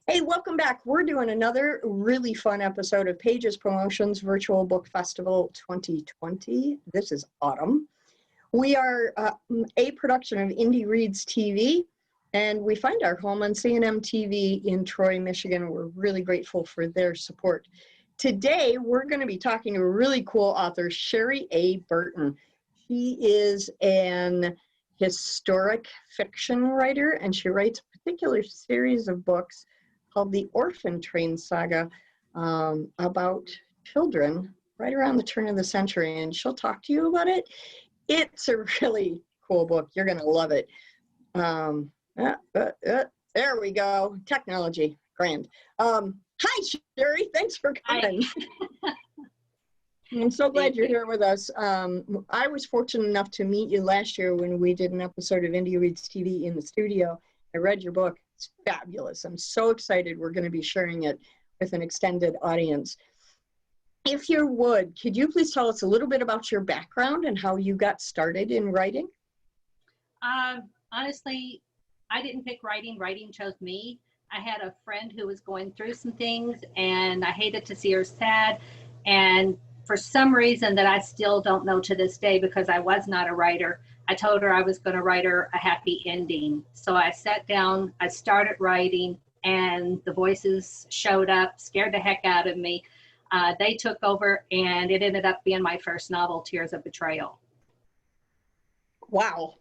Hey, welcome back. We're doing another really fun episode of Pages Promotions Virtual Book Festival 2020. This is autumn. We are a production of Indie Reads TV, and we find our home on C&M TV in Troy, Michigan. We're really grateful for their support. Today, we're going to be talking to a really cool author, Sherry A. Burton. She is an historic fiction writer, and she writes a particular series of books called the Orphan Train Saga, about children right around the turn of the century, and she'll talk to you about it. It's a really cool book. You're going to love it. There we go. Technology. Grand. Hi, Sherry. Thanks for coming. I'm so glad you're here with us. I was fortunate enough to meet you last year when we did an episode of Indie Reads TV in the studio. I read your book. It's fabulous. I'm so excited we're going to be sharing it with an extended audience. If you would, could you please tell us a little bit about your background and how you got started in writing? Honestly, I didn't pick writing. Writing chose me. I had a friend who was going through some things, and I hated to see her sad. And for some reason that I still don't know to this day, because I was not a writer, I told her I was going to write her a happy ending. So I sat down, I started writing, and the voices showed up, scared the heck out of me. They took over, and it ended up being my first novel, Tears of Betrayal. Wow.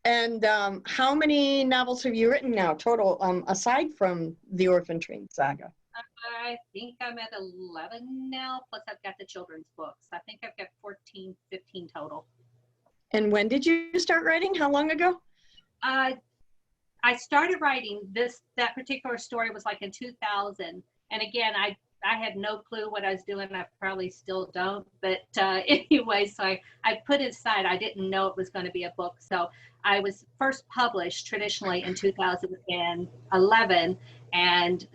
And how many novels have you written now total, aside from the Orphan Train Saga? I think I'm at 11 now, plus I've got the children's books. I think I've got 14, 15 total. And when did you start writing? How long ago? I started writing that particular story was like in 2000. And again, I had no clue what I was doing. I probably still don't. But anyway, so I put it aside. I didn't know it was going to be a book. So I was first published traditionally in 2011. And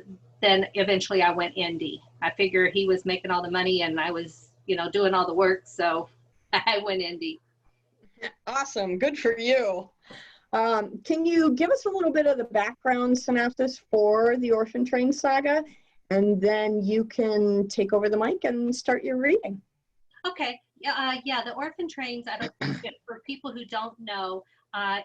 then eventually I went indie. I figured he was making all the money and I was, doing all the work. So I went indie. Awesome. Good for you. Can you give us a little bit of the background synopsis for the Orphan Train Saga? And then you can take over the mic and start your reading. Okay. The Orphan Trains, for people who don't know,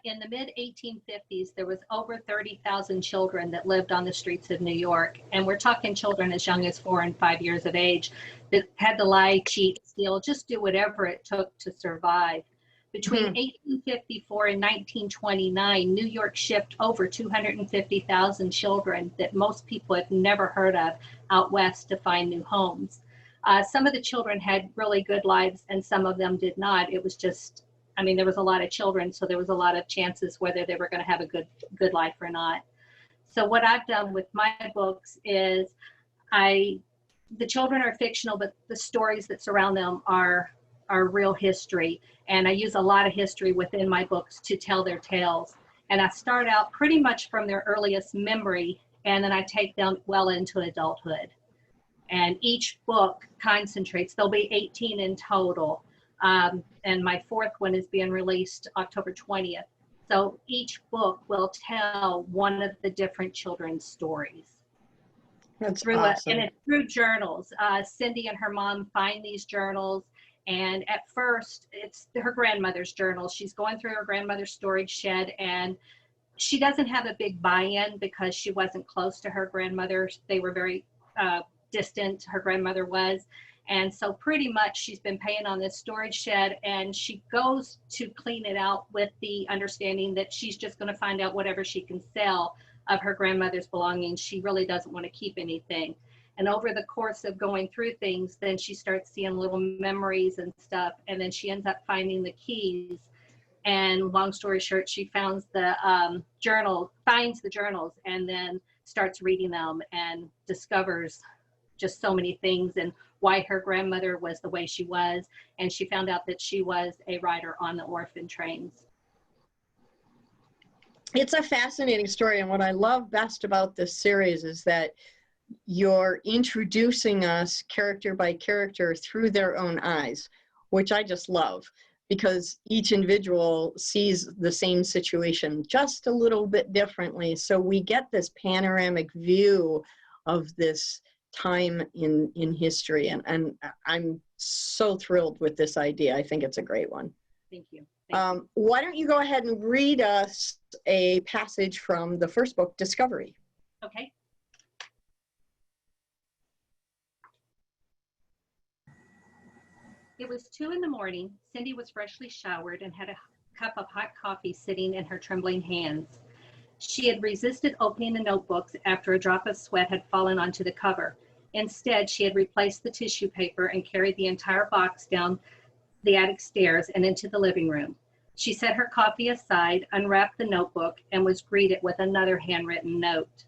in the mid-1850s, there was over 30,000 children that lived on the streets of New York. And we're talking children as young as 4 and 5 years of age that had to lie, cheat, steal, just do whatever it took to survive. Between 1854 and 1929, New York shipped over 250,000 children that most people had never heard of out west to find new homes. Some of the children had really good lives and some of them did not. It was just, there was a lot of children, so there was a lot of chances whether they were going to have a good life or not. So what I've done with my books is the children are fictional, but the stories that surround them are real history. And I use a lot of history within my books to tell their tales. And I start out pretty much from their earliest memory, and then I take them well into adulthood. And each book concentrates, there'll be 18 in total. And my 4th one is being released October 20th. So each book will tell one of the different children's stories. That's awesome. And it's through journals. Cindy and her mom find these journals. And at first, it's her grandmother's journal. She's going through her grandmother's storage shed, and she doesn't have a big buy-in because she wasn't close to her grandmother. They were very distant, her grandmother was. And so pretty much she's been paying on this storage shed, and she goes to clean it out with the understanding that she's just going to find out whatever she can sell of her grandmother's belongings. She really doesn't want to keep anything. And over the course of going through things, then she starts seeing little memories and stuff. And then she ends up finding the keys. And long story short, she finds the journals, and then starts reading them and discovers just so many things and why her grandmother was the way she was. And she found out that she was a rider on the orphan trains. It's a fascinating story. And what I love best about this series is that you're introducing us character by character through their own eyes, which I just love. because each individual sees the same situation just a little bit differently. So we get this panoramic view of this time in history. And I'm so thrilled with this idea. I think it's a great one. Thank you. Thank you. Why don't you go ahead and read us a passage from the first book, Discovery? Okay. It was 2 a.m. Cindy was freshly showered and had a cup of hot coffee sitting in her trembling hands. She had resisted opening the notebooks after a drop of sweat had fallen onto the cover. Instead, she had replaced the tissue paper and carried the entire box down the attic stairs and into the living room. She set her coffee aside, unwrapped the notebook, and was greeted with another handwritten note.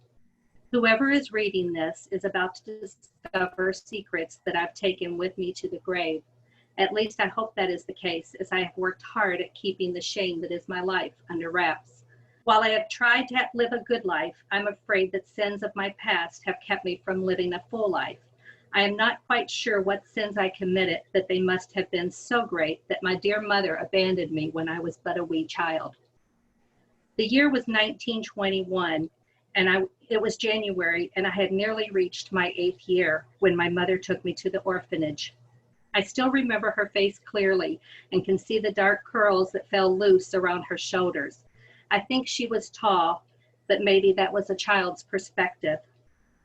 Whoever is reading this is about to discover secrets that I've taken with me to the grave. At least I hope that is the case, as I have worked hard at keeping the shame that is my life under wraps. While I have tried to live a good life, I'm afraid that sins of my past have kept me from living a full life. I am not quite sure what sins I committed, but they must have been so great that my dear mother abandoned me when I was but a wee child. The year was 1921, and it was January, and I had nearly reached my 8th year when my mother took me to the orphanage. I still remember her face clearly and can see the dark curls that fell loose around her shoulders. I think she was tall, but maybe that was a child's perspective.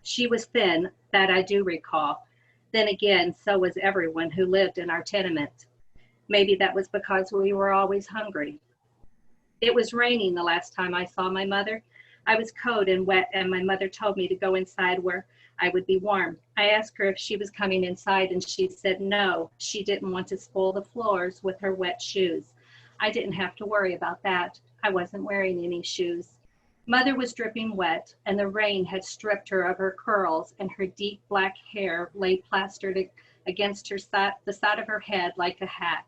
She was thin, that I do recall. Then again, so was everyone who lived in our tenement. Maybe that was because we were always hungry. It was raining the last time I saw my mother. I was cold and wet, and my mother told me to go inside where I would be warm. I asked her if she was coming inside, and she said no, she didn't want to spoil the floors with her wet shoes. I didn't have to worry about that. I wasn't wearing any shoes. Mother was dripping wet, and the rain had stripped her of her curls, and her deep black hair lay plastered against the side of her head like a hat.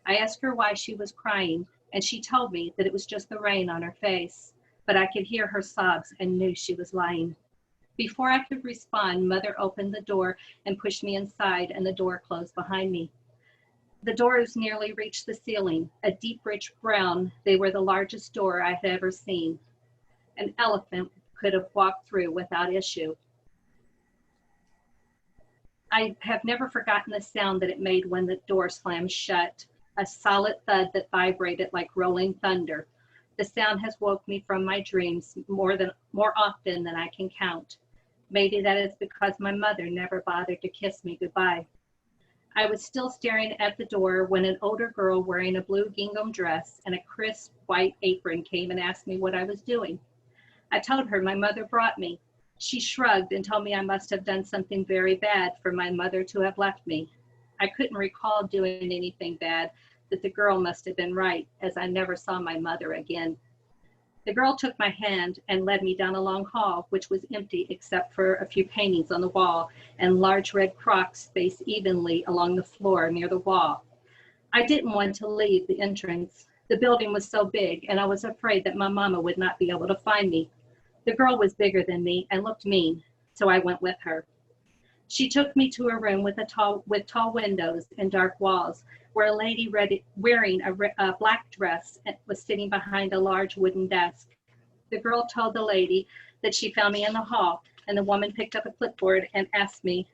I asked her why she was crying, and she told me that it was just the rain on her face, but I could hear her sobs and knew she was lying. Before I could respond, Mother opened the door and pushed me inside, and the door closed behind me. The doors nearly reached the ceiling, a deep, rich brown. They were the largest door I had ever seen. An elephant could have walked through without issue. I have never forgotten the sound that it made when the door slammed shut, a solid thud that vibrated like rolling thunder. The sound has woke me from my dreams more often than I can count. Maybe that is because my mother never bothered to kiss me goodbye. I was still staring at the door when an older girl wearing a blue gingham dress and a crisp white apron came and asked me what I was doing. I told her my mother brought me. She shrugged and told me I must have done something very bad for my mother to have left me. I couldn't recall doing anything bad, but the girl must have been right, as I never saw my mother again. The girl took my hand and led me down a long hall, which was empty except for a few paintings on the wall and large red crocks spaced evenly along the floor near the wall. I didn't want to leave the entrance. The building was so big, and I was afraid that my mama would not be able to find me. The girl was bigger than me and looked mean, so I went with her. She took me to a room with tall windows and dark walls, where a lady wearing a black dress was sitting behind a large wooden desk. The girl told the lady that she found me in the hall, and the woman picked up a clipboard and asked me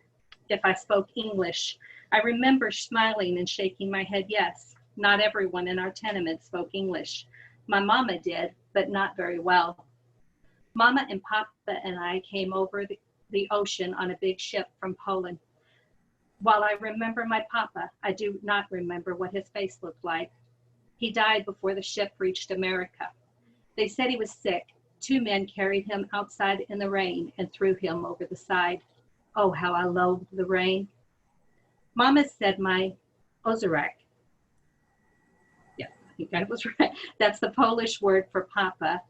if I spoke English. I remember smiling and shaking my head yes. Not everyone in our tenement spoke English. My mama did, but not very well. Mama and Papa and I came over the ocean on a big ship from Poland. While I remember my Papa, I do not remember what his face looked like. He died before the ship reached America. They said he was sick. 2 men carried him outside in the rain and threw him over the side. Oh, how I loathed the rain. Mama said my ozorek. Yes, I think that was right. That's the Polish word for Papa.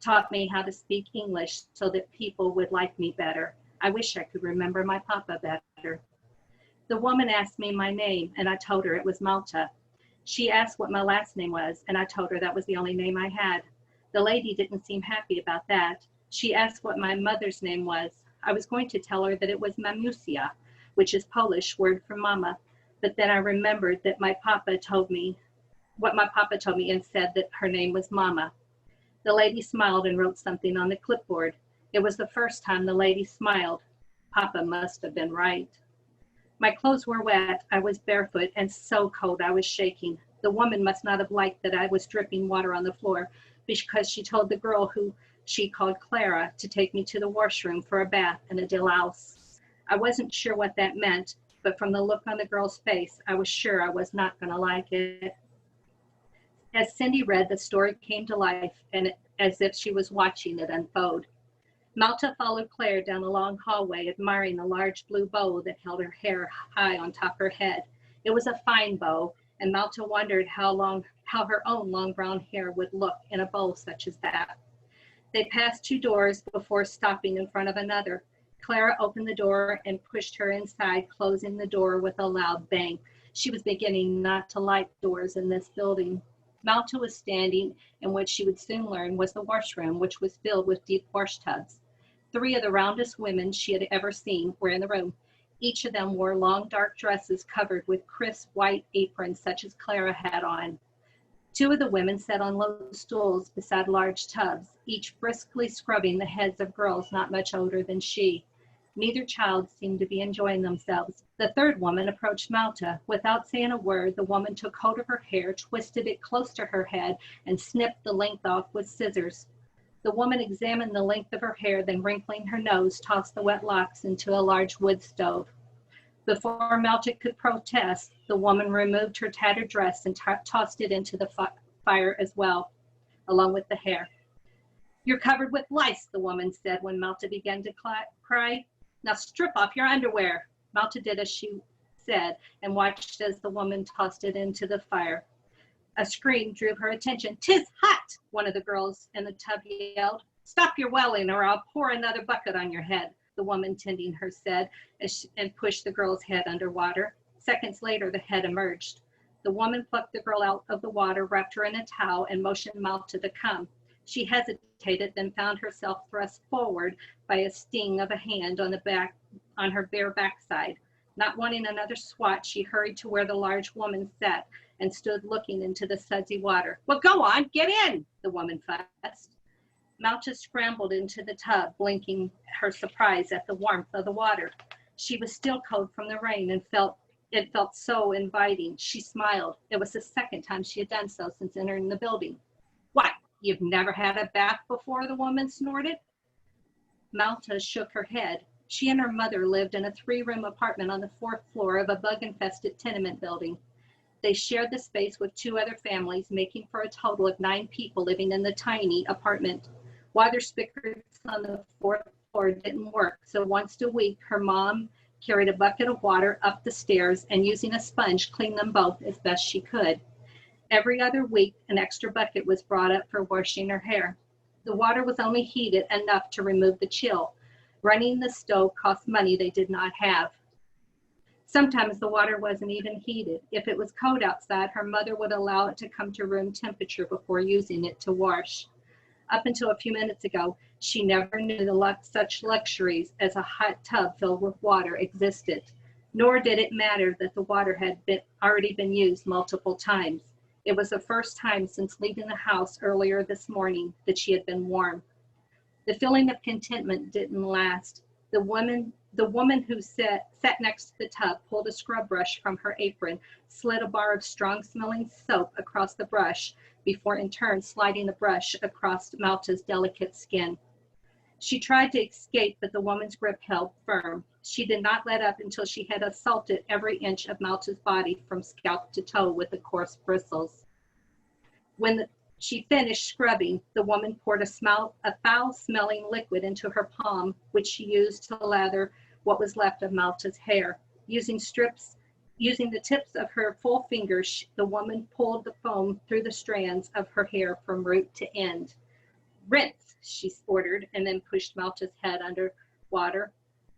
Taught me how to speak English so that people would like me better. I wish I could remember my Papa better. The woman asked me my name, and I told her it was Malta. She asked what my last name was, and I told her that was the only name I had. The lady didn't seem happy about that. She asked what my mother's name was. I was going to tell her that it was Mamusia, which is Polish word for mama, but then I remembered that my Papa told me what my papa told me and said that her name was Mama. The lady smiled and wrote something on the clipboard. It was the first time the lady smiled. Papa must have been right. My clothes were wet. I was barefoot and so cold I was shaking. The woman must not have liked that I was dripping water on the floor because she told the girl who she called Clara to take me to the washroom for a bath and a delouse. I wasn't sure what that meant, but from the look on the girl's face, I was sure I was not going to like it. As Cindy read, the story came to life and as if she was watching it unfold. Malta followed Claire down the long hallway, admiring the large blue bow that held her hair high on top her head. It was a fine bow, and Malta wondered how her own long brown hair would look in a bow such as that. They passed 2 doors before stopping in front of another. Clara opened the door and pushed her inside, closing the door with a loud bang. She was beginning not to like doors in this building. Malta was standing in what she would soon learn was the washroom, which was filled with deep wash tubs. 3 of the roundest women she had ever seen were in the room. Each of them wore long dark dresses covered with crisp white aprons such as Clara had on. 2 of the women sat on low stools beside large tubs, each briskly scrubbing the heads of girls not much older than she. Neither child seemed to be enjoying themselves. The 3rd woman approached Malta. Without saying a word, the woman took hold of her hair, twisted it close to her head, and snipped the length off with scissors. The woman examined the length of her hair, then wrinkling her nose, tossed the wet locks into a large wood stove. Before Malta could protest, the woman removed her tattered dress and tossed it into the fire as well, along with the hair. "You're covered with lice," the woman said when Malta began to cry. "Now strip off your underwear." Malta did as she said and watched as the woman tossed it into the fire. A scream drew her attention. "'Tis hot," one of the girls in the tub yelled. "Stop your wailing or I'll pour another bucket on your head," the woman tending her said and pushed the girl's head underwater. Seconds later, the head emerged. The woman plucked the girl out of the water, wrapped her in a towel, and motioned Malta to come. She hesitated, then found herself thrust forward by a sting of a hand on her bare backside. Not wanting another swat, she hurried to where the large woman sat and stood looking into the sudsy water. "Well, go on, get in," the woman fussed. Malta scrambled into the tub, blinking her surprise at the warmth of the water. She was still cold from the rain and it felt so inviting. She smiled. It was the 2nd time she had done so since entering the building. "What, you've never had a bath before?" the woman snorted. Malta shook her head. She and her mother lived in a 3-room apartment on the 4th floor of a bug-infested tenement building. They shared the space with 2 other families, making for a total of 9 people living in the tiny apartment. Water spigots on the 4th floor didn't work, so once a week, her mom carried a bucket of water up the stairs and using a sponge cleaned them both as best she could. Every other week, an extra bucket was brought up for washing her hair. The water was only heated enough to remove the chill. Running the stove cost money they did not have. Sometimes the water wasn't even heated. If it was cold outside, her mother would allow it to come to room temperature before using it to wash. Up until a few minutes ago, she never knew such luxuries as a hot tub filled with water existed, nor did it matter that the water had already been used multiple times. It was the first time since leaving the house earlier this morning that she had been warm. The feeling of contentment didn't last. The woman who sat next to the tub pulled a scrub brush from her apron, slid a bar of strong-smelling soap across the brush, before in turn sliding the brush across Malta's delicate skin. She tried to escape, but the woman's grip held firm. She did not let up until she had assaulted every inch of Malta's body from scalp to toe with the coarse bristles. When she finished scrubbing, the woman poured a foul-smelling liquid into her palm, which she used to lather what was left of Malta's hair. Using the tips of her full fingers, the woman pulled the foam through the strands of her hair from root to end. "Rinse," she ordered, and then pushed Malta's head under water.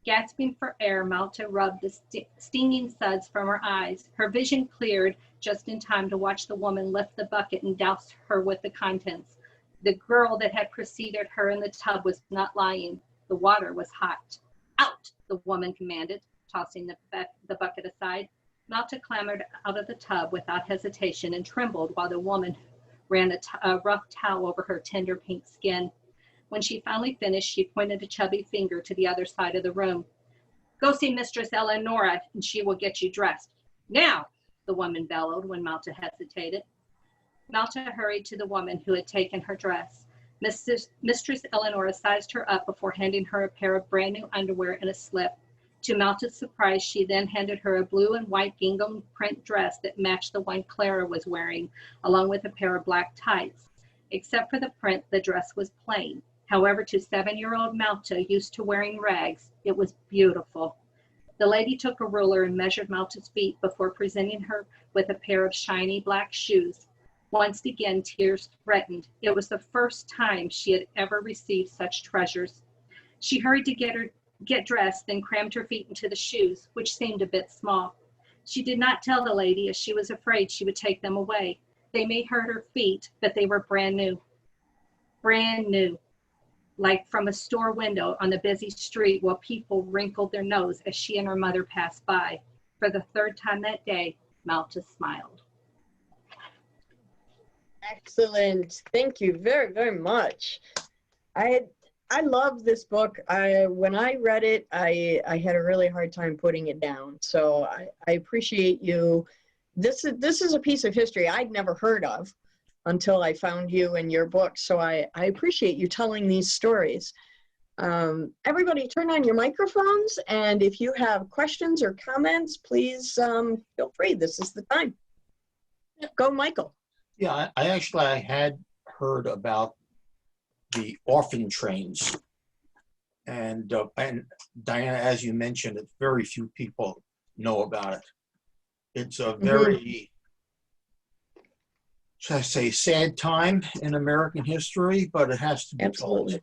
Gasping for air, Malta rubbed the stinging suds from her eyes. Her vision cleared just in time to watch the woman lift the bucket and douse her with the contents. The girl that had preceded her in the tub was not lying. The water was hot. "Out," the woman commanded, tossing the bucket aside. Malta clambered out of the tub without hesitation and trembled while the woman ran a rough towel over her tender pink skin. When she finally finished, she pointed a chubby finger to the other side of the room. Go see Mistress Eleonora, and she will get you dressed. Now, the woman bellowed when Malta hesitated. Malta hurried to the woman who had taken her dress. Mistress Eleonora sized her up before handing her a pair of brand new underwear and a slip. To Malta's surprise, she then handed her a blue and white gingham print dress that matched the one Clara was wearing, along with a pair of black tights. Except for the print, the dress was plain. However, to 7-year-old Malta, used to wearing rags, it was beautiful. The lady took a ruler and measured Malta's feet before presenting her with a pair of shiny black shoes. Once again, tears threatened. It was the first time she had ever received such treasures. She hurried to get dressed, then crammed her feet into the shoes, which seemed a bit small. She did not tell the lady, as she was afraid she would take them away. They may hurt her feet, but they were brand new. Brand new. Like from a store window on the busy street while people wrinkled their nose as she and her mother passed by. For the third time that day, Malta smiled. Excellent. Thank you very, very much. I love this book. When I read it, I had a really hard time putting it down. So I appreciate you. This is a piece of history I'd never heard of until I found you and your book. So I appreciate you telling these stories. Everybody turn on your microphones, and if you have questions or comments, please feel free. This is the time. Go, Michael. Yeah, I had heard about the orphan trains. And Diana, as you mentioned, very few people know about it. It's a very, should I say, sad time in American history, but it has to be told.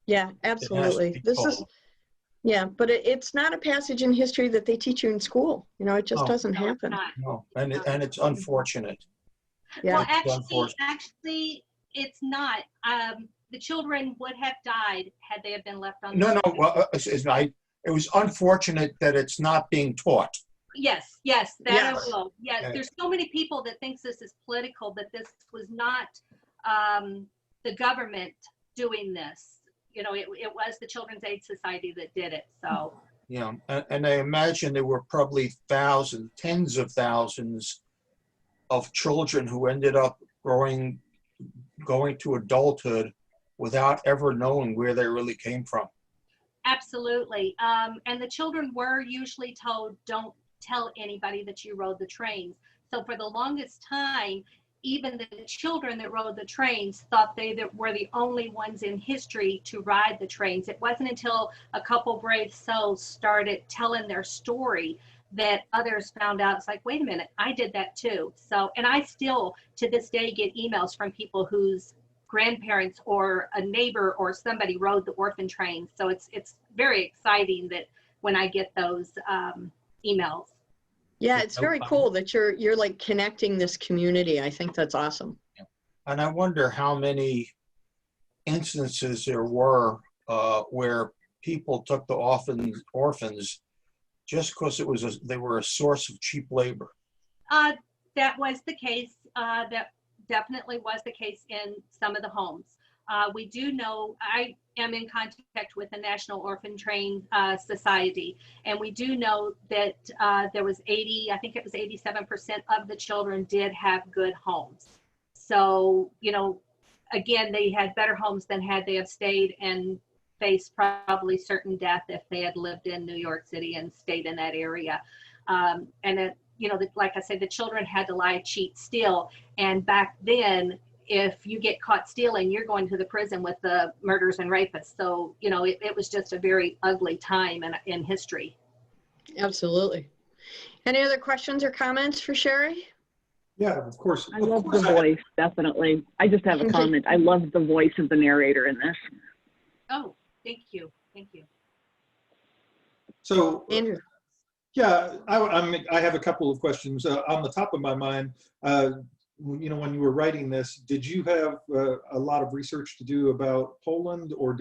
Yeah, absolutely. Yeah, but it's not a passage in history that they teach you in school. You know, it just doesn't happen. No, and it's unfortunate. Yeah. Well, actually, it's not. The children would have died had they have been left on. Well, it was unfortunate that it's not being taught. Yes, I will. Yeah, there's so many people that thinks this is political, but this was not the government doing this. You know, it was the Children's Aid Society that did it. So. Yeah, and I imagine there were probably tens of thousands of children who ended up going to adulthood without ever knowing where they really came from. Absolutely. And the children were usually told, don't tell anybody that you rode the trains. So for the longest time, even the children that rode the trains thought they were the only ones in history to ride the trains. It wasn't until a couple brave souls started telling their story that others found out. It's like, wait a minute, I did that too. So, and I still to this day get emails from people whose grandparents or a neighbor or somebody rode the orphan train. So it's very exciting that when I get those emails. Yeah, it's very cool that you're like connecting this community. I think that's awesome. And I wonder how many instances there were where people took the orphans just because they were a source of cheap labor. That was the case. That definitely was the case in some of the homes. We do know, I am in contact with the National Orphan Train Society, and we do know that there was 87% of the children did have good homes. So, you know, again, they had better homes than had they have stayed and faced probably certain death if they had lived in New York City and stayed in that area. And it, you know, like I said, the children had to lie, cheat, steal. And back then, if you get caught stealing, you're going to the prison with the murders and rapists. So, you know, it was just a very ugly time in history. Absolutely. Any other questions or comments for Sherry? Yeah, of course. I love the voice, definitely. I just have a comment. I love the voice of the narrator in this. Oh, thank you. Thank you. So, Andrew. Yeah, I have a couple of questions. On the top of my mind, you know, when you were writing this, did you have a lot of research to do about Poland, or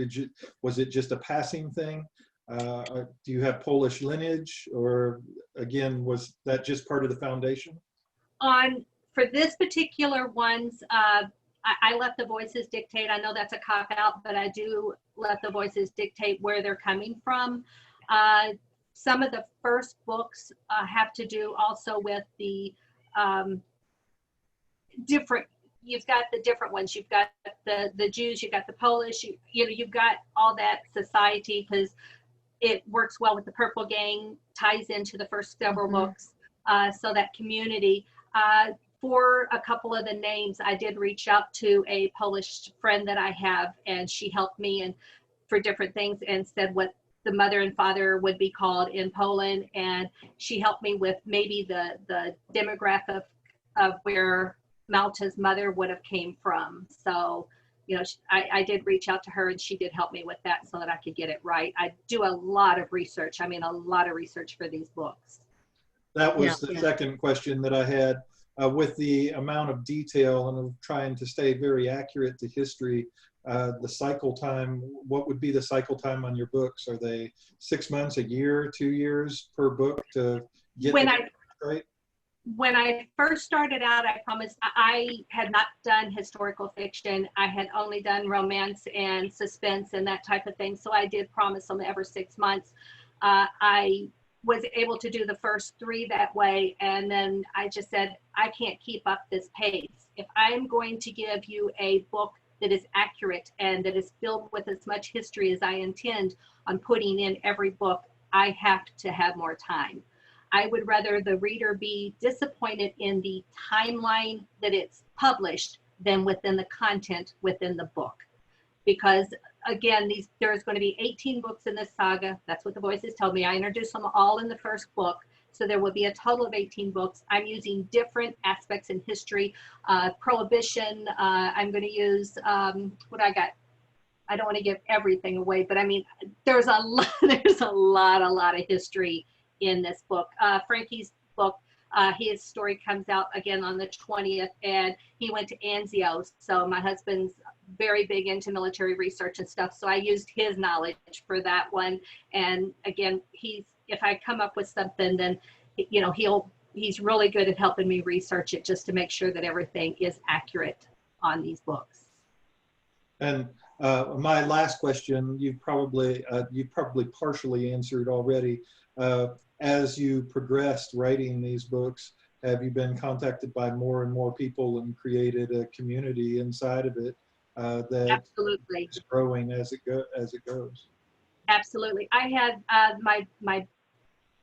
was it just a passing thing? Do you have Polish lineage, or again, was that just part of the foundation? For this particular ones, I let the voices dictate. I know that's a cop-out, but I do let the voices dictate where they're coming from. Some of the first books have to do also with the different, you've got the different ones. You've got the Jews, you've got the Polish, you know, you've got all that society, because it works well with the Purple Gang, ties into the first several books. So that community. For a couple of the names, I did reach out to a Polish friend that I have, and she helped me and for different things and said what the mother and father would be called in Poland. And she helped me with maybe the demographic of where Malta's mother would have came from. So, you know, I did reach out to her, and she did help me with that so that I could get it right. I do a lot of research. I mean, a lot of research for these books. That was the second question that I had. With the amount of detail and of trying to stay very accurate to history, the cycle time, what would be the cycle time on your books? Are they 6 months, a year, 2 years per book to get right? When I first started out, I promised I had not done historical fiction. I had only done romance and suspense and that type of thing. So I did promise them every 6 months. I was able to do the first 3 that way. And then I just said, I can't keep up this pace. If I'm going to give you a book that is accurate and that is filled with as much history as I intend on putting in every book, I have to have more time. I would rather the reader be disappointed in the timeline that it's published than within the content within the book. Because again, there's going to be 18 books in this saga. That's what the voices told me. I introduced them all in the first book. So there will be a total of 18 books. I'm using different aspects in history, prohibition. I'm going to use what I got. I don't want to give everything away, but I mean, there's a lot of history in this book. Frankie's book, his story comes out again on the 20th, and he went to Anzio. So my husband's very big into military research and stuff. So I used his knowledge for that one. And again, if I come up with something, then, you know, he's really good at helping me research it just to make sure that everything is accurate on these books. And my last question, you probably partially answered already. As you progressed writing these books, have you been contacted by more and more people and created a community inside of it that Absolutely is growing as it goes? Absolutely. I had my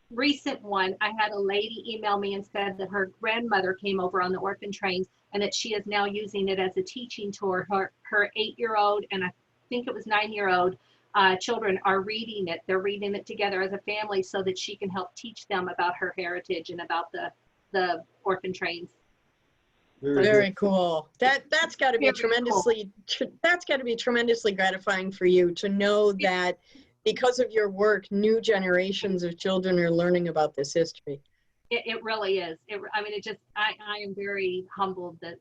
recent one, I had a lady email me and said that her grandmother came over on the Orphan Trains and that she is now using it as a teaching tour. Her 8-year-old and I think it was 9-year-old children are reading it. They're reading it together as a family so that she can help teach them about her heritage and about the Orphan Trains. Very cool. That's got to be that's got to be tremendously gratifying for you to know that because of your work, new generations of children are learning about this history. It really is. I mean, I am very humbled that,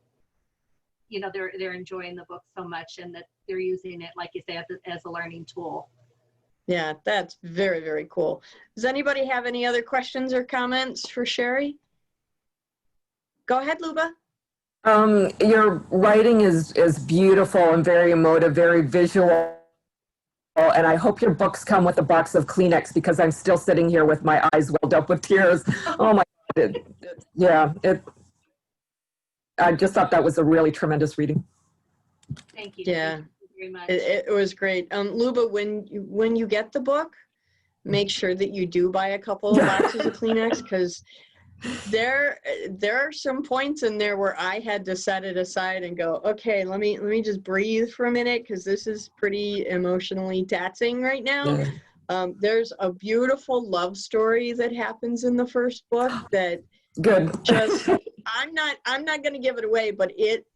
you know, they're enjoying the book so much and that they're using it, like you say, as a learning tool. Yeah, that's very, very cool. Does anybody have any other questions or comments for Sherry? Go ahead, Luba. Your writing is beautiful and very emotive, very visual. And I hope your books come with a box of Kleenex because I'm still sitting here with my eyes welled up with tears. Oh my God. I just thought that was a really tremendous reading. Thank you. Yeah. Thank you very much. It was great. Luba, when you get the book, make sure that you do buy a couple of boxes of Kleenex, because there are some points in there where I had to set it aside and go, okay, let me just breathe for a minute, because this is pretty emotionally taxing right now. There's a beautiful love story that happens in the first book that just I'm not going to give it away, but it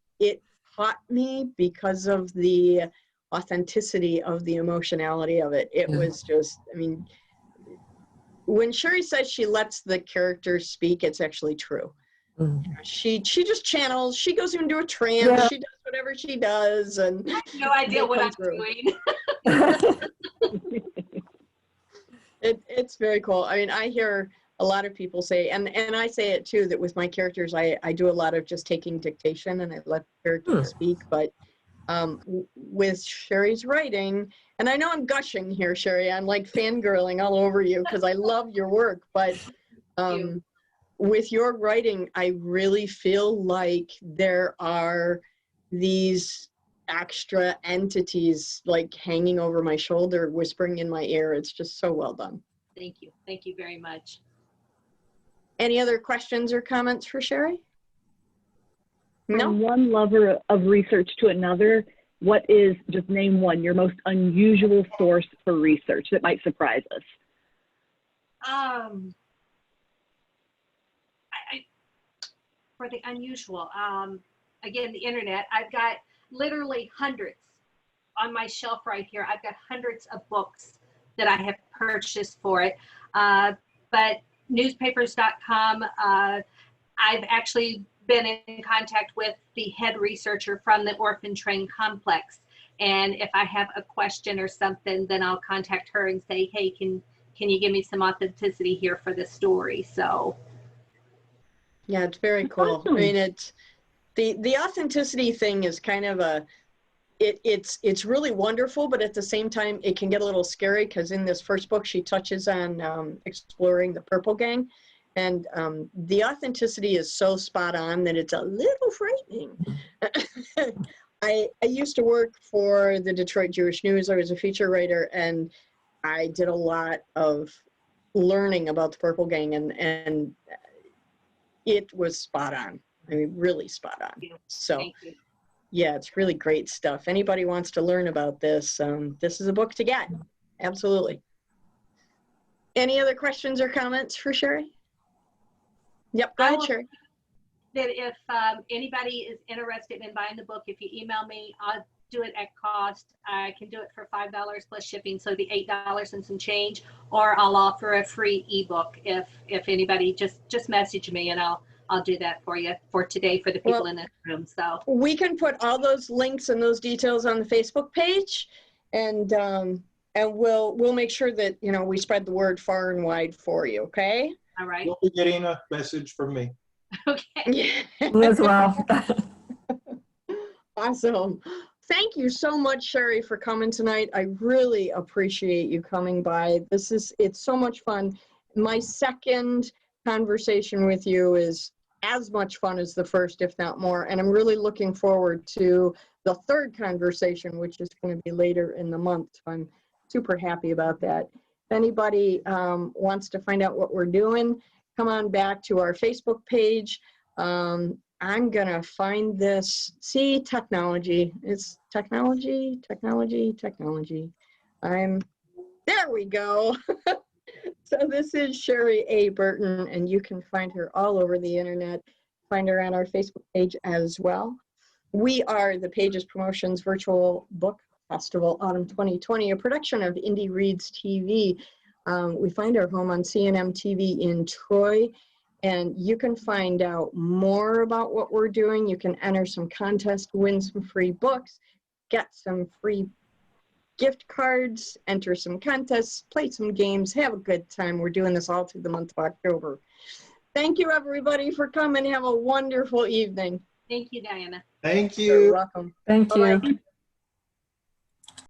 caught me because of the authenticity of the emotionality of it. It was just, I mean, when Sherry says she lets the characters speak, it's actually true. She just channels. She goes into a trance. She does whatever she does, and I have no idea what I'm doing. It's very cool. I mean, I hear a lot of people say, and I say it too, that with my characters, I do a lot of just taking dictation and I let the characters speak. But with Sherry's writing, and I know I'm gushing here, Sherry, I'm like fangirling all over you because I love your work. But with your writing, I really feel like there are these extra entities like hanging over my shoulder, whispering in my ear. It's just so well done. Thank you. Thank you very much. Any other questions or comments for Sherry? No? From one lover of research to another, what is, just name one, your most unusual source for research that might surprise us? For the unusual, again, the internet, I've got literally hundreds on my shelf right here. I've got hundreds of books that I have purchased for it. But newspapers.com, I've actually been in contact with the head researcher from the Orphan Train complex. And if I have a question or something, then I'll contact her and say, hey, can you give me some authenticity here for this story? So. Yeah, it's very cool. Awesome. I mean, it's the authenticity thing is kind of a, it's really wonderful, but at the same time, it can get a little scary because in this first book, she touches on exploring the Purple Gang. And the authenticity is so spot on that it's a little frightening. I used to work for the Detroit Jewish News. I was a feature writer, and I did a lot of learning about the Purple Gang, and it was spot on. I mean, really spot on. So, yeah, it's really great stuff. Anybody wants to learn about this, this is a book to get. Absolutely. Any other questions or comments for Sherry? Yep, go ahead, Sherry. That if anybody is interested in buying the book, if you email me, I'll do it at cost. I can do it for $5 plus shipping, so it'd be $8 and some change, or I'll offer a free ebook if anybody just message me, and I'll do that for you for today for the people in this room. So we can put all those links and those details on the Facebook page, and we'll make sure that we spread the word far and wide for you. Okay. All right. You'll be getting a message from me. Okay. Me as well. Awesome. Thank you so much, Sherry, for coming tonight. I really appreciate you coming by. It's so much fun. My second conversation with you is as much fun as the first, if not more. And I'm really looking forward to the third conversation, which is going to be later in the month. So I'm super happy about that. If anybody wants to find out what we're doing, come on back to our Facebook page. I'm going to find this. See, technology. It's technology. There we go. So this is Sherry A. Burton, and you can find her all over the internet. Find her on our Facebook page as well. We are the Pages Promotions Virtual Book Festival Autumn 2020, a production of Indie Reads TV. We find our home on CNM TV in Troy, and you can find out more about what we're doing. You can enter some contests, win some free books, get some free gift cards, enter some contests, play some games, have a good time. We're doing this all through the month of October. Thank you, everybody, for coming. Have a wonderful evening. Thank you, Diana. Thank you. You're welcome. Thank Bye-bye. you.